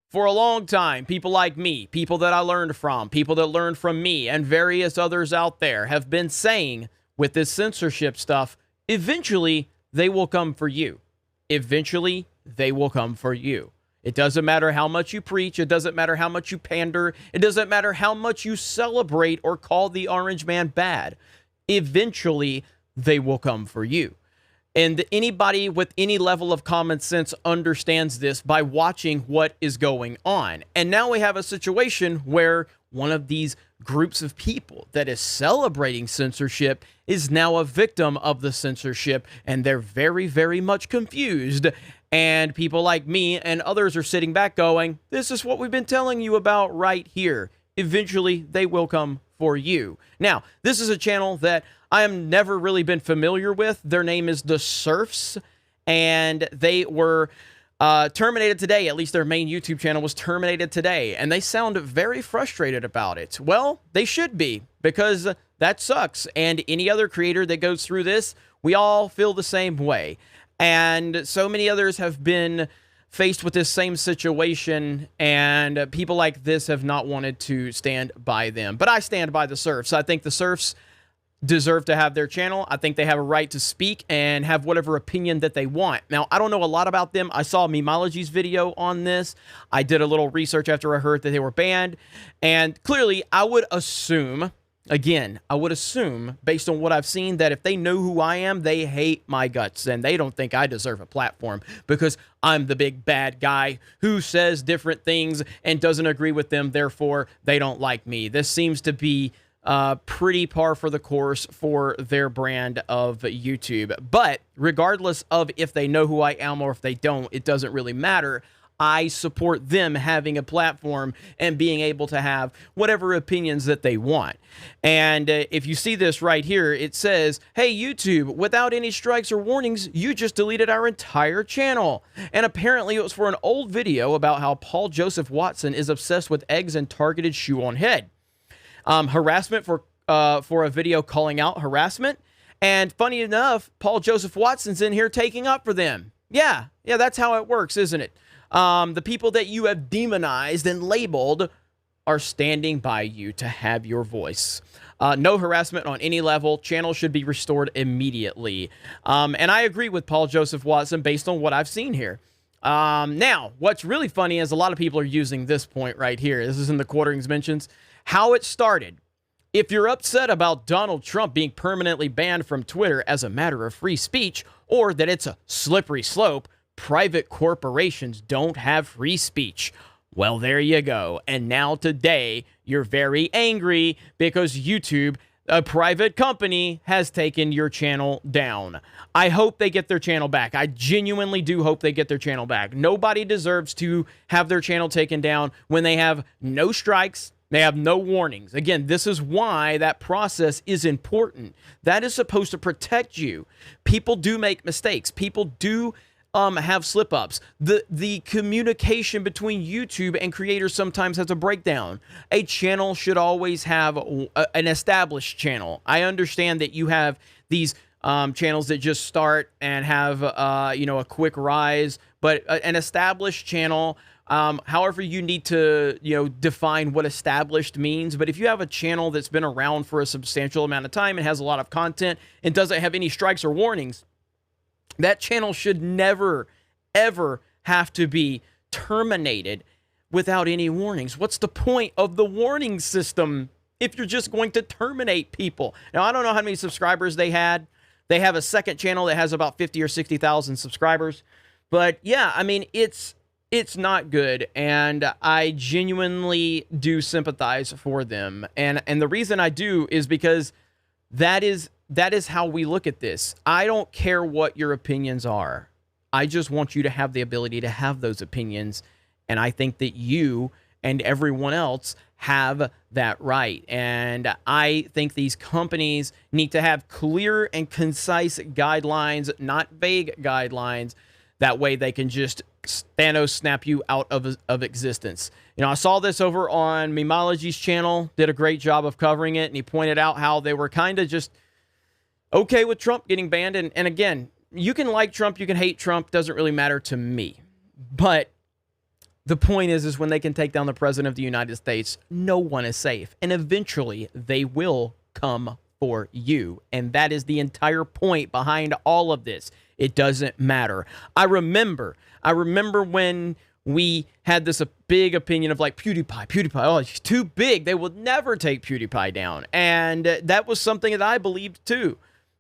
For a long time, people like me, people that I learned from, people that learned from me, and various others out there have been saying with this censorship stuff, eventually they will come for you. Eventually they will come for you. It doesn't matter how much you preach. It doesn't matter how much you pander. It doesn't matter how much you celebrate or call the orange man bad. Eventually they will come for you. And anybody with any level of common sense understands this by watching what is going on. And now we have a situation where one of these groups of people that is celebrating censorship is now a victim of the censorship, and they're very, very much confused. And people like me and others are sitting back going, this is what we've been telling you about right here. Eventually, they will come for you. Now, this is a channel that I have never really been familiar with. Their name is the Serfs, and they were terminated today. At least their main YouTube channel was terminated today, and they sound very frustrated about it. Well, they should be, because that sucks, and any other creator that goes through this, we all feel the same way. And so many others have been faced with this same situation, and people like this have not wanted to stand by them. But I stand by the Serfs. I think the Serfs deserve to have their channel. I think they have a right to speak and have whatever opinion that they want. Now, I don't know a lot about them. I saw Memeology's video on this. I did a little research after I heard that they were banned. And clearly, I would assume, again, I would assume, based on what I've seen, that if they know who I am, they hate my guts, and they don't think I deserve a platform because I'm the big bad guy who says different things and doesn't agree with them, therefore they don't like me. This seems to be pretty par for the course for their brand of YouTube. But regardless of if they know who I am or if they don't, it doesn't really matter. I support them having a platform and being able to have whatever opinions that they want. And if you see this right here, it says, hey, YouTube, without any strikes or warnings, you just deleted our entire channel. And apparently it was for an old video about how Paul Joseph Watson is obsessed with eggs and targeted shoe on head. Harassment for a video calling out harassment. And funny enough, Paul Joseph Watson's in here taking up for them. Yeah, that's how it works, isn't it? The people that you have demonized and labeled are standing by you to have your voice. No harassment on any level. Channel should be restored immediately. And I agree with Paul Joseph Watson based on what I've seen here. Now, what's really funny is a lot of people are using this point right here. This is in the Quarterings mentions. How it started. If you're upset about Donald Trump being permanently banned from Twitter as a matter of free speech, or that it's a slippery slope, private corporations don't have free speech. Well, there you go. And now today, you're very angry because YouTube, a private company, has taken your channel down. I hope they get their channel back. I genuinely do hope they get their channel back. Nobody deserves to have their channel taken down when they have no strikes. They have no warnings. Again, this is why that process is important. That is supposed to protect you. People do make mistakes. People do have slip-ups. The communication between YouTube and creators sometimes has a breakdown. A channel should always have an established channel. I understand that you have these channels that just start and have a quick rise, but an established channel, however you need to define what established means. But if you have a channel that's been around for a substantial amount of time and has a lot of content and doesn't have any strikes or warnings, that channel should never, ever have to be terminated without any warnings. What's the point of the warning system if you're just going to terminate people? Now, I don't know how many subscribers they had. They have a second channel that has about 50 or 60,000 subscribers. But yeah, I mean, it's not good, and I genuinely do sympathize for them. And the reason I do is because that is how we look at this. I don't care what your opinions are. I just want you to have the ability to have those opinions, and I think that you and everyone else have that right. And I think these companies need to have clear and concise guidelines, not vague guidelines. That way they can just Thanos snap you out of existence. I saw this over on Memeology's channel, did a great job of covering it, and he pointed out how they were kind of just okay with Trump getting banned. And again, you can like Trump, you can hate Trump, doesn't really matter to me. But The point is when they can take down the president of the United States, no one is safe. And eventually they will come for you. And that is the entire point behind all of this. It doesn't matter. I remember when we had this big opinion of like PewDiePie, oh, he's too big. They will never take PewDiePie down. And that was something that I believed too.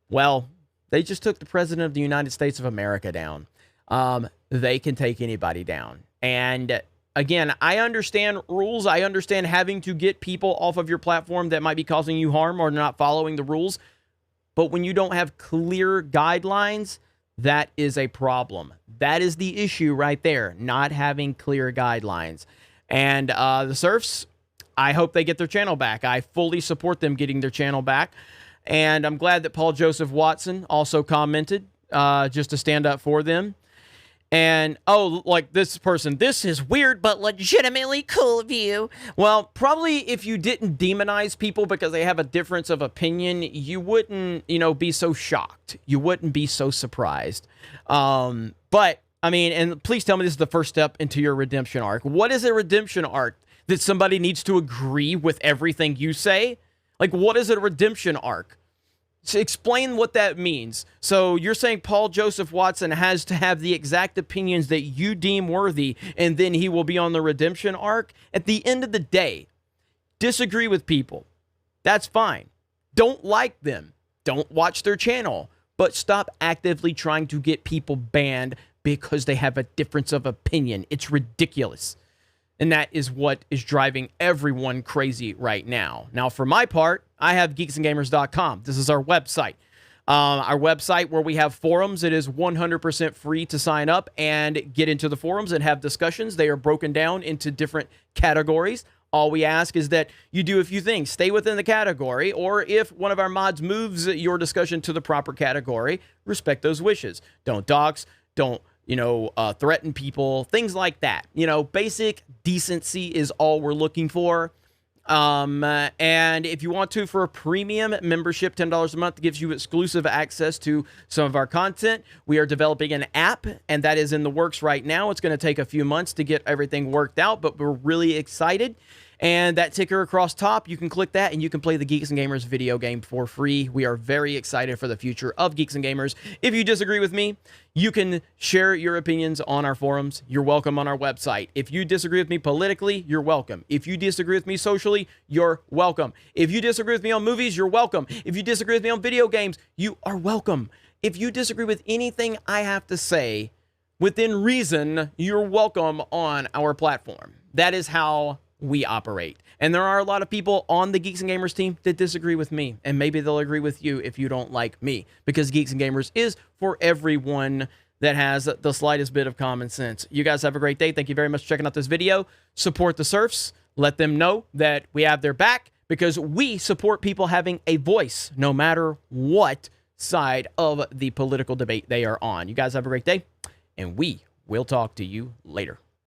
Well, they just took the president of the United States of America down. They can take anybody down. And again, I understand rules. I understand having to get people off of your platform that might be causing you harm or not following the rules. But when you don't have clear guidelines, that is a problem. That is the issue right there, not having clear guidelines. And the Serfs, I hope they get their channel back. I fully support them getting their channel back. And I'm glad that Paul Joseph Watson also commented just to stand up for them. And, oh, like this person, this is weird, but legitimately cool of you. Well, probably if you didn't demonize people because they have a difference of opinion, you wouldn't, be so shocked. You wouldn't be so surprised. But, I mean, and please tell me this is the first step into your redemption arc. What is a redemption arc? That somebody needs to agree with everything you say? Like, what is a redemption arc? So explain what that means. So you're saying Paul Joseph Watson has to have the exact opinions that you deem worthy, and then he will be on the redemption arc? At the end of the day, disagree with people. That's fine. Don't like them. Don't watch their channel. But stop actively trying to get people banned because they have a difference of opinion. It's ridiculous. And that is what is driving everyone crazy right now. Now, for my part, I have geeksandgamers.com. This is our website. Our website where we have forums. It is 100% free to sign up and get into the forums and have discussions. They are broken down into different categories. All we ask is that you do a few things. Stay within the category, or if one of our mods moves your discussion to the proper category, respect those wishes. Don't dox, don't threaten people, things like that. Basic decency is all we're looking for. And if you want to, for a premium membership, $10 a month gives you exclusive access to some of our content. We are developing an app, and that is in the works right now. It's going to take a few months to get everything worked out, but we're really excited. And that ticker across top, you can click that and you can play the Geeks and Gamers video game for free. We are very excited for the future of Geeks and Gamers. If you disagree with me, you can share your opinions on our forums. You're welcome on our website. If you disagree with me politically, you're welcome. If you disagree with me socially, you're welcome. If you disagree with me on movies, you're welcome. If you disagree with me on video games, you are welcome. If you disagree with anything I have to say, within reason, you're welcome on our platform. That is how we operate. And there are a lot of people on the Geeks and Gamers team that disagree with me, and maybe they'll agree with you if you don't like me, because Geeks and Gamers is for everyone that has the slightest bit of common sense. You guys have a great day. Thank you very much for checking out this video. Support the Serfs. Let them know that we have their back, because we support people having a voice no matter what side of the political debate they are on. You guys have a great day, and we will talk to you later.